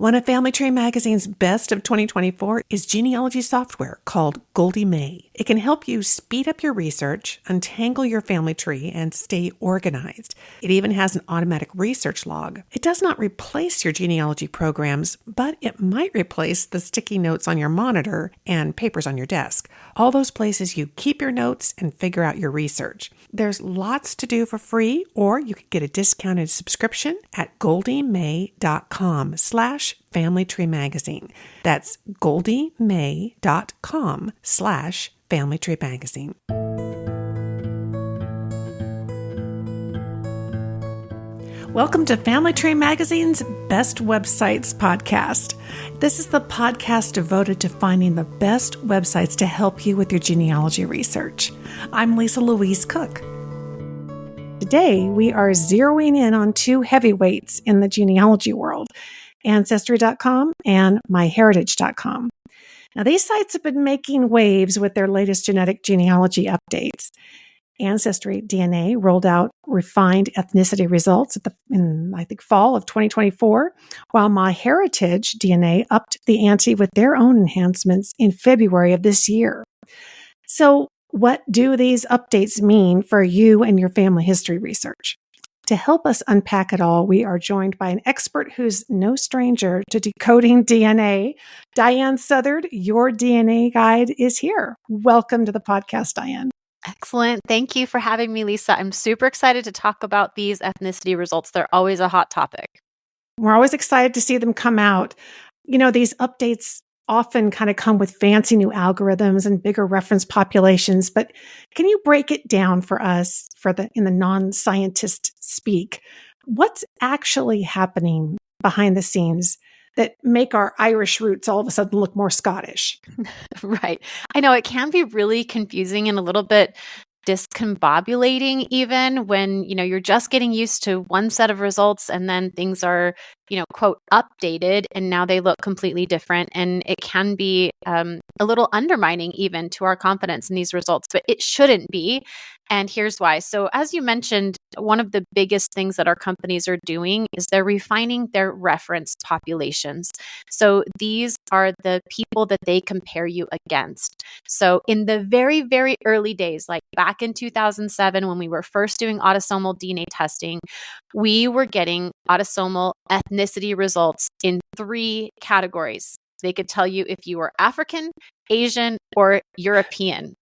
One of Family Tree Magazine's best of 2024 is genealogy software called Goldie May. It can help you speed up your research, untangle your family tree, and stay organized. It even has an automatic research log. It does not replace your genealogy programs, but it might replace the sticky notes on your monitor and papers on your desk. All those places you keep your notes and figure out your research. There's lots to do for free, or you could get a discounted subscription at goldiemay.com/Family Tree Magazine. That's goldiemay.com/Family Tree Magazine. Welcome to Family Tree Magazine's Best Websites podcast. This is the podcast devoted to finding the best websites to help you with your genealogy research. I'm Lisa Louise Cook. Today, we are zeroing in on two heavyweights in the genealogy world, Ancestry.com and MyHeritage.com. Now, these sites have been making waves with their latest genetic genealogy updates. AncestryDNA rolled out refined ethnicity results in fall of 2024, while MyHeritage DNA upped the ante with their own enhancements in February of this year. So, what do these updates mean for you and your family history research? To help us unpack it all, we are joined by an expert who's no stranger to decoding DNA. Diahan Southard, your DNA guide, is here. Welcome to the podcast, Diahan. Excellent. Thank you for having me, Lisa. I'm super excited to talk about these ethnicity results. They're always a hot topic. We're always excited to see them come out. You know, these updates often kind of come with fancy new algorithms and bigger reference populations, but can you break it down for us in the non-scientist speak? What's actually happening behind the scenes that make our Irish roots all of a sudden look more Scottish? Right. I know it can be really confusing and a little bit discombobulating even when, you're just getting used to one set of results and then things are, quote, updated and now they look completely different. And it can be a little undermining even to our confidence in these results, but it shouldn't be. And here's why. So as you mentioned, one of the biggest things that our companies are doing is they're refining their reference populations. So these are the people that they compare you against. So in the very, very early days, like back in 2007, when we were first doing autosomal DNA testing, we were getting autosomal ethnicity results in 3 categories. They could tell you if you were African, Asian, or European.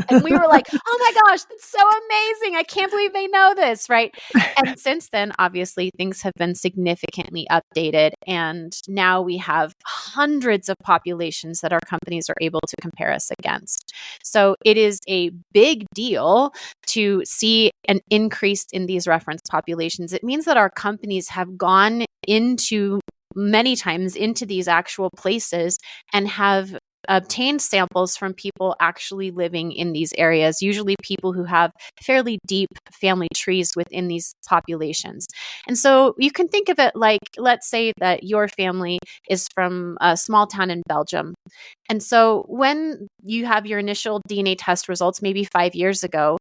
And we were like, oh my gosh, that's so amazing. I can't believe they know this, right? And since then, obviously, things have been significantly updated. And now we have hundreds of populations that our companies are able to compare us against. So it is a big deal to see an increase in these reference populations. It means that our companies have gone many times into these actual places and have obtained samples from people actually living in these areas, usually people who have fairly deep family trees within these populations. And so you can think of it like, let's say that your family is from a small town in Belgium. And so when you have your initial DNA test results, maybe 5 years ago,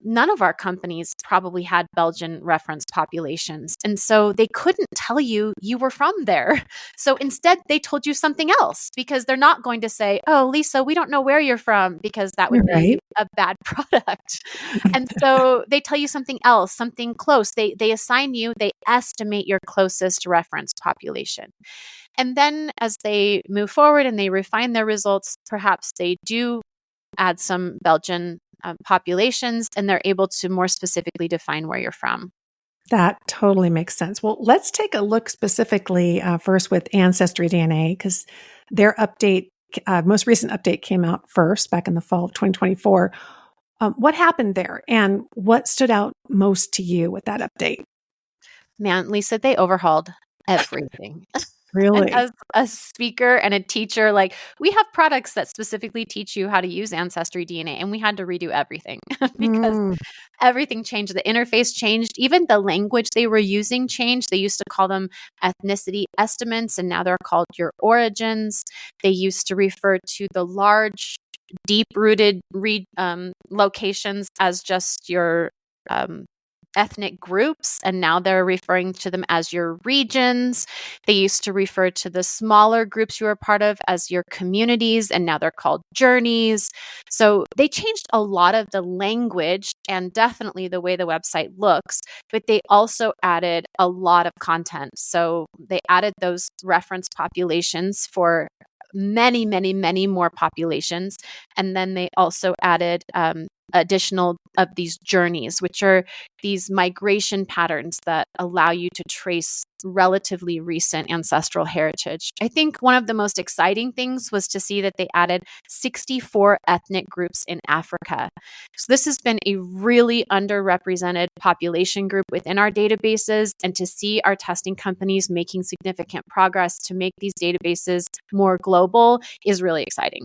none of our companies probably had Belgian reference populations. And so they couldn't tell you were from there. So instead, they told you something else because they're not going to say, oh, Lisa, we don't know where you're from, because that would be a bad product. And so they tell you something else, something close. They assign you, they estimate your closest reference population. And then as they move forward and they refine their results, perhaps they do add some Belgian populations and they're able to more specifically define where you're from. That totally makes sense. Well, let's take a look specifically first with AncestryDNA, because their most recent update came out first back in the fall of 2024. What happened there and what stood out most to you with that update? Man, Lisa, they overhauled everything. Really? And as a speaker and a teacher, like, we have products that specifically teach you how to use Ancestry DNA, and we had to redo everything because everything changed. The interface changed. Even the language they were using changed. They used to call them ethnicity estimates, and now they're called your origins. They used to refer to the large, deep-rooted locations as just your ethnic groups, and now they're referring to them as your regions. They used to refer to the smaller groups you were part of as your communities, and now they're called journeys. So they changed a lot of the language and definitely the way the website looks, but they also added a lot of content. So they added those reference populations for many, many, many more populations. And then they also added additional of these journeys, which are these migration patterns that allow you to trace relatively recent ancestral heritage. I think one of the most exciting things was to see that they added 64 ethnic groups in Africa. So this has been a really underrepresented population group within our databases, and to see our testing companies making significant progress to make these databases more global is really exciting.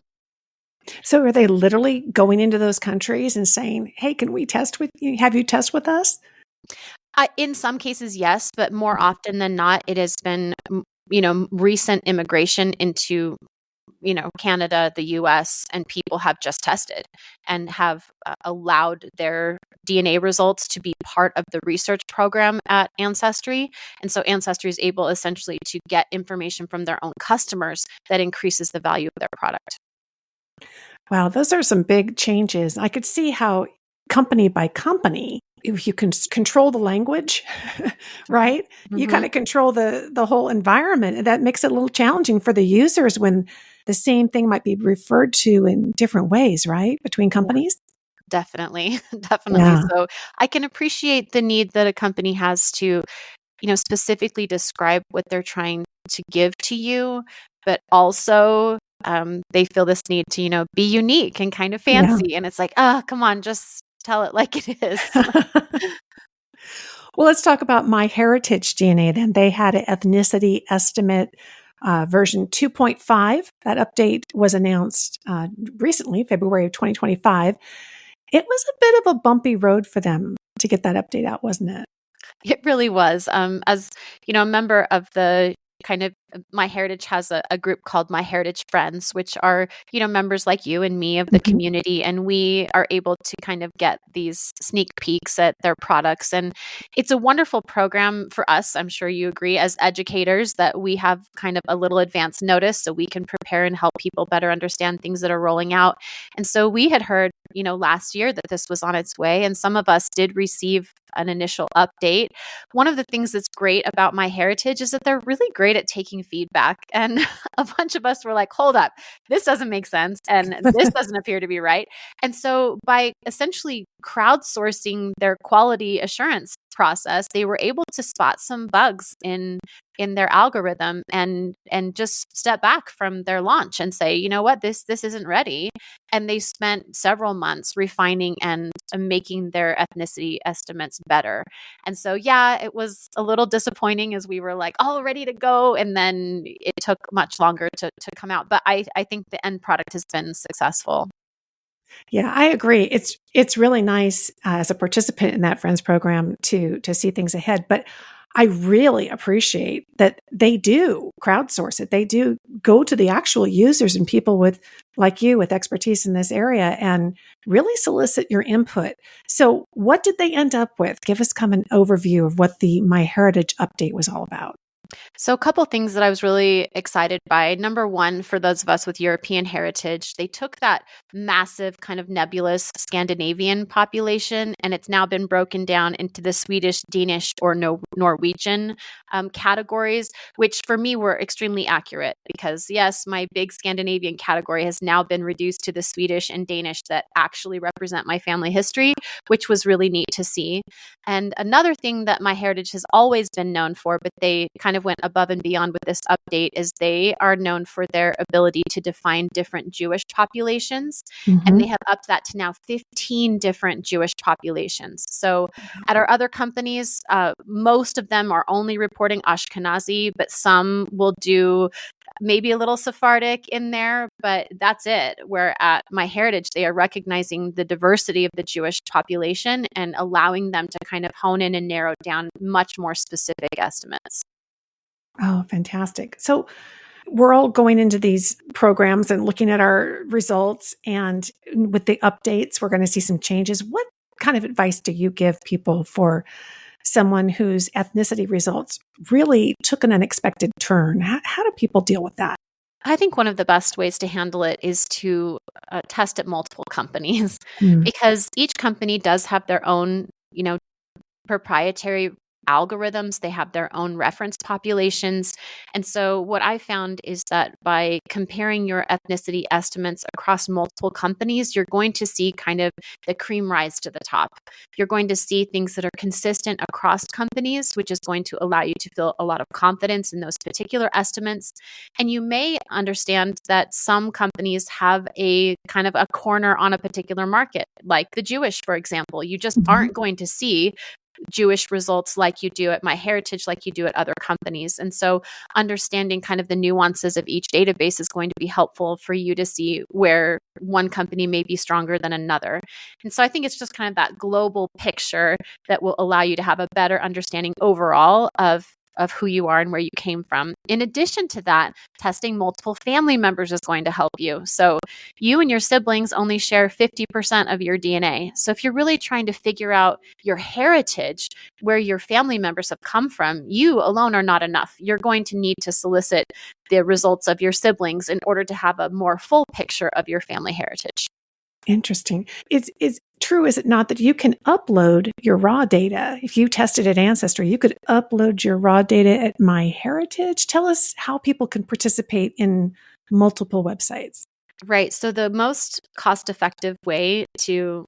So are they literally going into those countries and saying, hey, can we test with you? Have you test with us? In some cases, yes, but more often than not, it has been, recent immigration into, Canada, the US, and people have just tested and have allowed their DNA results to be part of the research program at Ancestry. And so Ancestry is able essentially to get information from their own customers that increases the value of their product. Wow, those are some big changes. I could see how company by company, if you can control the language, right? You kind of control the whole environment. And that makes it a little challenging for the users when the same thing might be referred to in different ways, right? Between companies. Definitely. Definitely. Yeah. So I can appreciate the need that a company has to, specifically describe what they're trying to give to you, but also they feel this need to, be unique and kind of Yeah. fancy. And it's like, oh, come on, just tell it like it is. Well, let's talk about MyHeritage DNA then. They had an ethnicity estimate version 2.5. That update was announced recently, February of 2025. It was a bit of a bumpy road for them to get that update out, wasn't it? It really was. As a member of the kind of MyHeritage has a group called MyHeritage Friends, which are, members like you and me of the Mhm. community. And we are able to kind of get these sneak peeks at their products. And it's a wonderful program for us. I'm sure you agree, as educators, that we have kind of a little advance notice so we can prepare and help people better understand things that are rolling out. And so we had heard, last year that this was on its way. And some of us did receive an initial update. One of the things that's great about MyHeritage is that they're really great at taking feedback. And a bunch of us were like, hold up, this doesn't make sense. And this doesn't appear to be right. And so by essentially crowdsourcing their quality assurance process, they were able to spot some bugs in their algorithm and just step back from their launch and say, you know what, this isn't ready. And they spent several months refining and making their ethnicity estimates better. And so, yeah, it was a little disappointing as we were like all ready to go. And then it took much longer to come out. But I think the end product has been successful. Yeah, I agree. It's really nice as a participant in that Friends program to see things ahead. But I really appreciate that they do crowdsource it. They do go to the actual users and people with like you with expertise in this area and really solicit your input. So what did they end up with? Give us kind of an overview of what the MyHeritage update was all about. So, a couple things that I was really excited by. Number one, for those of us with European heritage, they took that massive kind of nebulous Scandinavian population and it's now been broken down into the Swedish, Danish, or Norwegian categories, which for me were extremely accurate because, yes, my big Scandinavian category has now been reduced to the Swedish and Danish that actually represent my family history, which was really neat to see. And another thing that MyHeritage has always been known for, but they kind of went above and beyond with this update, is they are known for their ability to define different Jewish populations. And they have upped that to now 15 different Jewish populations. So at our other companies, most of them are only reporting Ashkenazi, but some will do maybe a little Sephardic in there, but that's it. Where at MyHeritage, they are recognizing the diversity of the Jewish population and allowing them to kind of hone in and narrow down much more specific estimates. Oh, fantastic. So we're all going into these programs and looking at our results, and with the updates, we're going to see some changes. kind of advice do you give people for someone whose ethnicity results really took an unexpected turn? How do people deal with that? I think one of the best ways to handle it is to test at multiple companies Mm. because each company does have their own, proprietary algorithms. They have their own reference populations. And so what I found is that by comparing your ethnicity estimates across multiple companies, you're going to see kind of the cream rise to the top. You're going to see things that are consistent across companies, which is going to allow you to feel a lot of confidence in those particular estimates. And you may understand that some companies have a kind of a corner on a particular market, like the Jewish, for example. You just aren't going to see Jewish results like you do at MyHeritage, like you do at other companies. And so understanding kind of the nuances of each database is going to be helpful for you to see where one company may be stronger than another. And so I think it's just kind of that global picture that will allow you to have a better understanding overall of who you are and where you came from. In addition to that, testing multiple family members is going to help you. So you and your siblings only share 50% of your DNA. So if you're really trying to figure out your heritage, where your family members have come from, you alone are not enough. You're going to need to solicit the results of your siblings in order to have a more full picture of your family heritage. Interesting. Is true, is it not, that you can upload your raw data? If you tested at Ancestry, you could upload your raw data at MyHeritage. Tell us how people can participate in multiple websites. Right. So the most cost-effective way to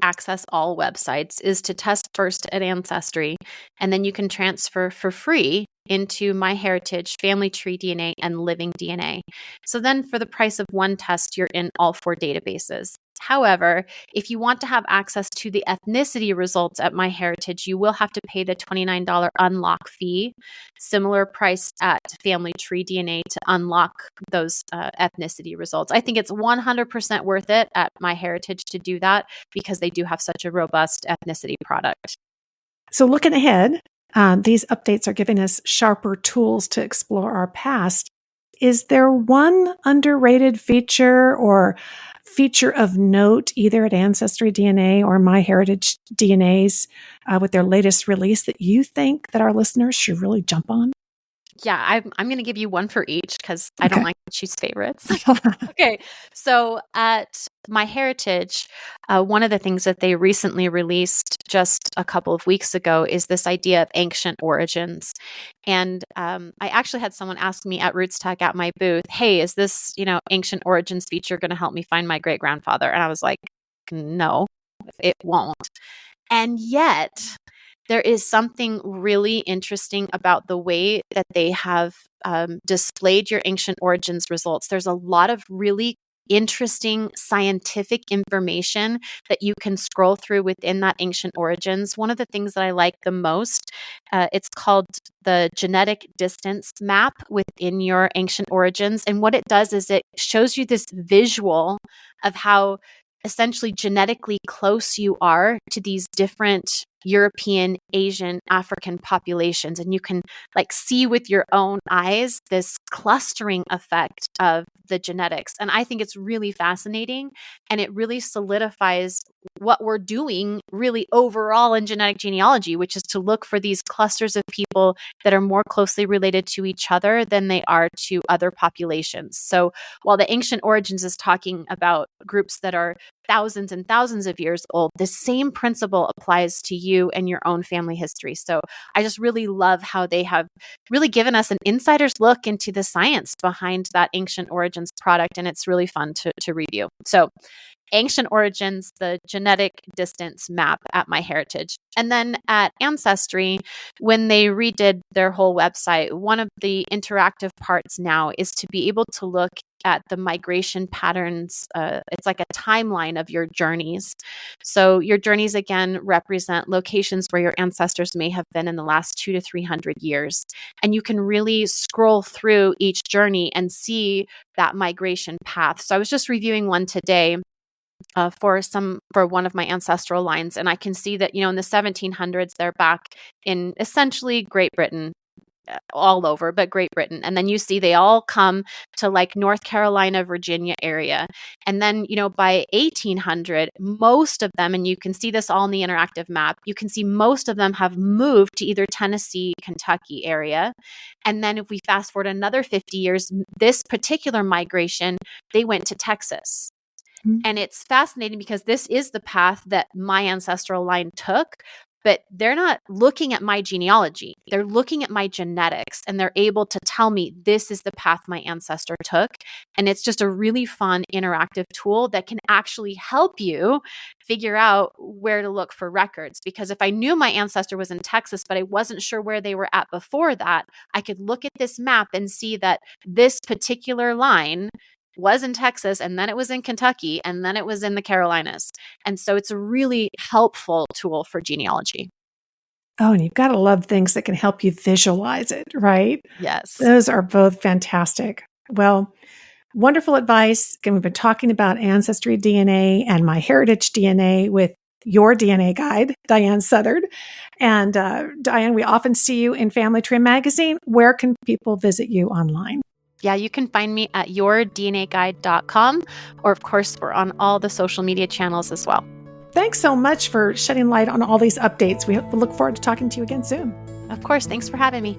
access all websites is to test first at Ancestry, and then you can transfer for free into MyHeritage, Family Tree DNA, and Living DNA. So then for the price of one test, you're in all four databases. However, if you want to have access to the ethnicity results at MyHeritage, you will have to pay the $29 unlock fee. Similar price at Family Tree DNA to unlock those ethnicity results. I think it's 100% worth it at MyHeritage to do that because they do have such a robust ethnicity product. So looking ahead, these updates are giving us sharper tools to explore our past. Is there one underrated feature or feature of note, either at Ancestry DNA or MyHeritage DNA's with their latest release, that you think that our listeners should really jump on? Yeah, I'm going to give you one for each because I don't Okay. like to choose favorites. Okay, so at MyHeritage, one of the things that they recently released just a couple of weeks ago is this idea of ancient origins. And I actually had someone ask me at RootsTech at my booth, "Hey, is this ancient origins feature going to help me find my great grandfather?" And I was like, "No, it won't." And yet, there is something really interesting about the way that they have displayed your ancient origins results. There's a lot of really interesting scientific information that you can scroll through within that ancient origins. One of the things that I like the most, it's called the genetic distance map within your ancient origins. And what it does is it shows you this visual of how essentially genetically close you are to these different European, Asian, African populations. And you can see with your own eyes this clustering effect of the genetics. And I think it's really fascinating. And it really solidifies what we're doing really overall in genetic genealogy, which is to look for these clusters of people that are more closely related to each other than they are to other populations. So while the ancient origins is talking about groups that are thousands and thousands of years old, the same principle applies to you and your own family history. So I just really love how they have really given us an insider's look into the science behind that ancient origins product, and it's really fun to review. So Ancient Origins, the genetic distance map at MyHeritage. And then at Ancestry, when they redid their whole website, one of the interactive parts now is to be able to look at the migration patterns. It's like a timeline of your journeys. So your journeys, again, represent locations where your ancestors may have been in the last 200 to 300 years. And you can really scroll through each journey and see that migration path. So I was just reviewing one today for one of my ancestral lines, and I can see that in the 1700s they're back in essentially Great Britain. all over, but Great Britain. And then you see they all come to like North Carolina, Virginia area. And then, by 1800, most of them, and you can see this all in the interactive map, you can see most of them have moved to either Tennessee, Kentucky area. And then if we fast forward another 50 years, this particular migration, they went to Texas. And it's fascinating because this is the path that my ancestral line took, but they're not looking at my genealogy. They're looking at my genetics, and they're able to tell me this is the path my ancestor took. And it's just a really fun interactive tool that can actually help you figure out where to look for records. Because if I knew my ancestor was in Texas, but I wasn't sure where they were at before that, I could look at this map and see that this particular line was in Texas, and then it was in Kentucky, and then it was in the Carolinas. And so it's a really helpful tool for genealogy. Oh, and you've got to love things that can help you visualize it, right? Yes. Those are both fantastic. Well, wonderful advice. Again, we've been talking about Ancestry DNA and MyHeritage DNA with your DNA guide, Diahan Southard. And Diahan, we often see you in Family Tree Magazine. Where can people visit you online? Yeah, you can find me at yourdnaguide.com, or of course, we're on all the social media channels as well. Thanks so much for shedding light on all these updates. We look forward to talking to you again soon. Of course. Thanks for having me.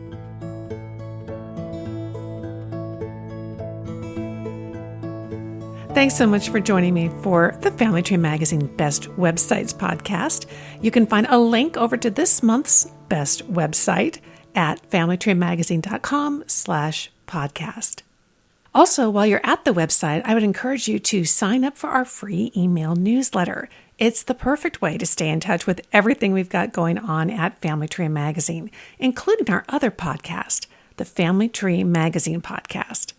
Thanks so much for joining me for the Family Tree Magazine Best Websites podcast. You can find a link over to this month's best website at familytreemagazine.com/podcast. Also, while you're at the website, I would encourage you to sign up for our free email newsletter. It's the perfect way to stay in touch with everything we've got going on at Family Tree Magazine, including our other podcast, the Family Tree Magazine podcast.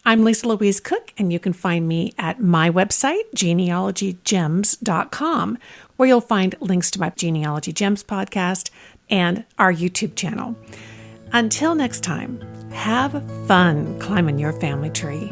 I'm Lisa Louise Cook, and you can find me at my website, genealogygems.com, where you'll find links to my Genealogy Gems podcast and our YouTube channel. Until next time, have fun climbing your family tree.